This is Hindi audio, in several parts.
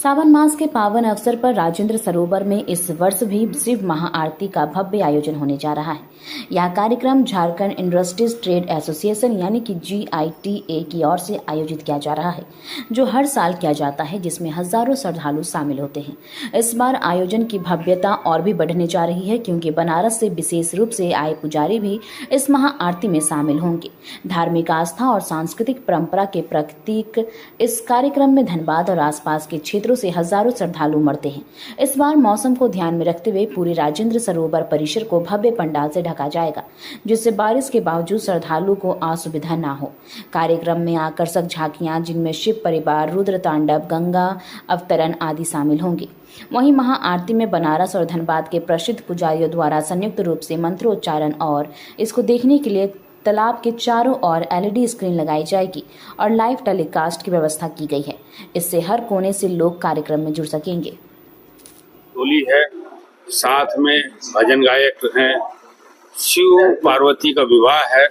सावन मास के पावन अवसर पर राजेंद्र सरोवर में इस वर्ष भी शिव महाआरती का भव्य आयोजन होने जा रहा है। यह कार्यक्रम झारखंड इंडस्ट्रीज ट्रेड एसोसिएशन यानी कि GITA की ओर से आयोजित किया जा रहा है, जो हर साल किया जाता है, जिसमें हजारों श्रद्धालु शामिल होते हैं। इस बार आयोजन की भव्यता और भी बढ़ने जा रही है, क्योंकि बनारस से विशेष रूप से आए पुजारी भी इस महाआरती में शामिल होंगे। धार्मिक आस्था और सांस्कृतिक परंपरा के प्रतीक इस कार्यक्रम में धनबाद और आसपास के क्षेत्रों से हजारों श्रद्धालु उमड़ते हैं। इस बार मौसम को ध्यान में रखते हुए पूरे राजेंद्र सरोवर परिसर को भव्य पंडाल से ढका जाएगा, जिससे बारिश के बावजूद श्रद्धालु को असुविधा न हो। कार्यक्रम में आकर्षक झांकियां, जिनमें शिव परिवार, रुद्र तांडव, गंगा अवतरण आदि शामिल होंगे। वहीं महाआरती में बनारस और धनबाद के प्रसिद्ध पुजारियों द्वारा संयुक्त रूप से मंत्रोच्चारण और इसको देखने के लिए तालाब के चारों ओर LED स्क्रीन लगाई जाएगी और लाइव टेलीकास्ट की व्यवस्था की गई है। इससे हर कोने से लोग कार्यक्रम में जुड़ सकेंगे। होली है, साथ में भजन गायक हैं, शिव पार्वती का विवाह है।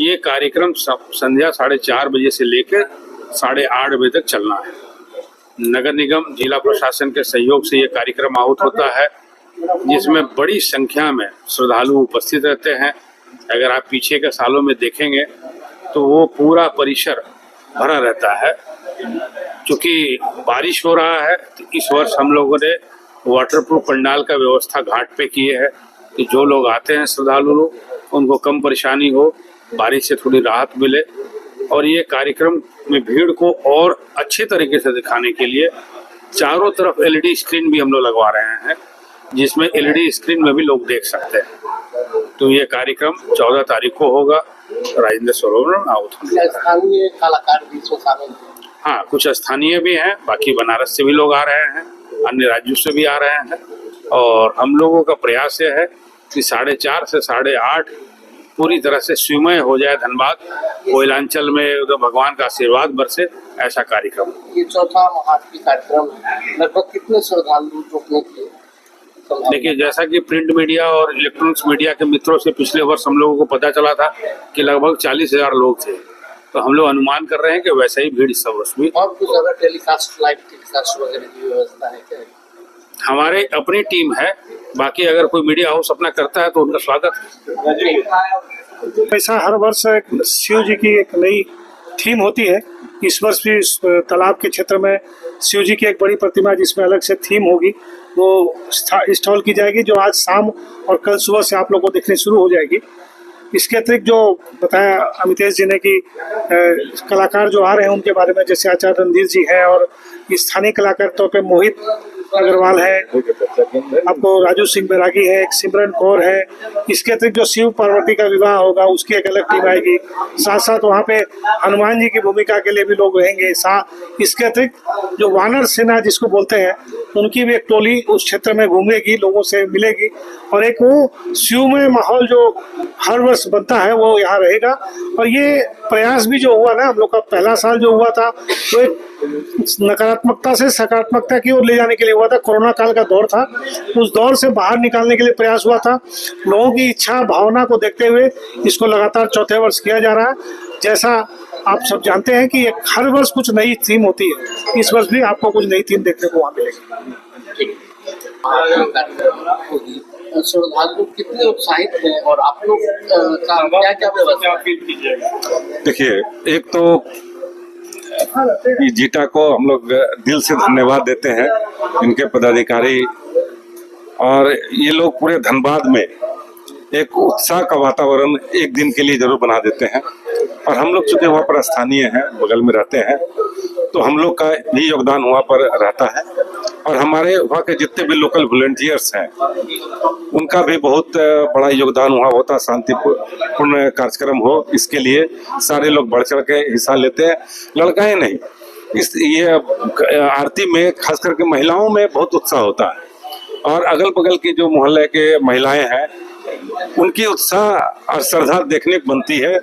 ये कार्यक्रम संध्या 4:30 बजे से लेकर 8:30 बजे तक चलना है। नगर निगम जिला प्रशासन के सहयोग से ये कार्यक्रम आहूत होता है, जिसमें बड़ी संख्या में श्रद्धालु उपस्थित रहते हैं। अगर आप पीछे के सालों में देखेंगे तो वो पूरा परिसर भरा रहता है। क्योंकि बारिश हो रहा है तो इस वर्ष हम लोगों ने वाटरप्रूफ पंडाल का व्यवस्था घाट पे किए है कि जो लोग आते हैं श्रद्धालु लोग, उनको कम परेशानी हो, बारिश से थोड़ी राहत मिले। और ये कार्यक्रम में भीड़ को और अच्छे तरीके से दिखाने के लिए चारों तरफ LED स्क्रीन भी हम लोग लगवा रहे हैं, जिसमें LED स्क्रीन में भी लोग देख सकते हैं। तो ये कार्यक्रम 14 तारीख को होगा राजेंद्र सरोवर में आहूत होगा। स्थानीय कलाकार भी शामिल हैं। हाँ, कुछ स्थानीय भी हैं, बाकी बनारस से भी लोग आ रहे हैं, अन्य राज्यों से भी आ रहे हैं। और हम लोगों का प्रयास ये है कि 4:30 से 8:30 पूरी तरह से शिवमय हो जाए धनबाद, कोयलांचल में तो भगवान का आशीर्वाद बरसे, ऐसा कार्यक्रम। ये चौथा महाआरती कार्यक्रम है, लगभग कितने श्रद्धालु जुटने के? देखिए, जैसा कि प्रिंट मीडिया और इलेक्ट्रॉनिक्स मीडिया के मित्रों से पिछले वर्ष हम लोगों को पता चला था कि लगभग 40,000 लोग थे, तो हम लोग अनुमान कर रहे हैं कि वैसा ही भीड़ इस वर्ष भी। और कुछ अगर टेलीकास्ट, लाइव टेलीकास्ट वगैरह की व्यवस्था है क्या? हमारे अपनी टीम है, बाकी अगर कोई मीडिया हाउस अपना करता है तो उनका स्वागत है। ऐसा हर वर्ष शिव जी की एक नई थीम होती है। इस वर्ष भी इस तालाब के क्षेत्र में शिव जी की एक बड़ी प्रतिमा, जिसमें अलग से थीम होगी, वो इंस्टॉल की जाएगी, जो आज शाम और कल सुबह से आप लोगों को देखने शुरू हो जाएगी। इसके अतिरिक्त जो बताया अमितेश जी ने कि कलाकार जो आ रहे हैं उनके बारे में, जैसे आचार्य रणधीर जी हैं और स्थानीय कलाकार तौर पे मोहित अग्रवाल है, आपको राजू सिंह बैरागी है, एक सिमरन कौर है। इसके अतिरिक्त जो शिव पार्वती का विवाह होगा उसकी एक अलग टीम आएगी। साथ साथ वहाँ पे हनुमान जी की भूमिका के लिए भी लोग रहेंगे। इसके अतिरिक्त जो वानर सेना जिसको बोलते हैं, उनकी भी एक टोली उस क्षेत्र में घूमेगी, लोगों से मिलेगी, और एक वो शिवमय माहौल जो हर वर्ष बनता है वो यहाँ रहेगा। और ये प्रयास भी जो हुआ ना, हम लोग का पहला साल जो हुआ था, तो एक नकारात्मकता से सकारात्मकता की ओर ले जाने के लिए हुआ था। कोरोना काल का दौर था, उस दौर से बाहर निकालने के लिए प्रयास हुआ था। लोगों की इच्छा भावना को देखते हुए इसको लगातार चौथे वर्ष किया जा रहा है। जैसा आप सब जानते हैं कि एक हर वर्ष कुछ नई थीम होती है, इस वर्ष भी आपको कुछ नई थीम देखने को वहाँ मिलेगी। श्रद्धालु कितने उत्साहित हैं और आप लोग का क्या क्या व्यवस्था? देखिए, एक तो जीटा को हम लोग दिल से धन्यवाद देते हैं, इनके पदाधिकारी, और ये लोग पूरे धनबाद में एक उत्साह का वातावरण एक दिन के लिए जरूर बना देते हैं। और हम लोग चूंकि वहाँ पर स्थानीय हैं, बगल में रहते हैं, तो हम लोग का भी योगदान वहाँ पर रहता है। और हमारे वहाँ के जितने भी लोकल वॉलंटियर्स हैं, उनका भी बहुत बड़ा योगदान वहाँ होता है। शांतिपूर्ण कार्यक्रम हो, इसके लिए सारे लोग बढ़ चढ़ के हिस्सा लेते हैं, लड़काएं नहीं। ये आरती में खास करके महिलाओं में बहुत उत्साह होता है, और अगल बगल की जो मोहल्ले के महिलाएं हैं, उनकी उत्साह और श्रद्धा देखने को बनती है।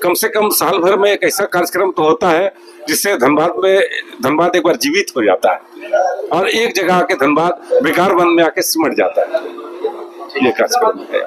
कम से कम साल भर में एक ऐसा कार्यक्रम तो होता है जिससे धनबाद एक बार जीवित हो जाता है, और एक जगह आके धनबाद विकार वन में आके सिमट जाता है। ये कार्यक्रम है।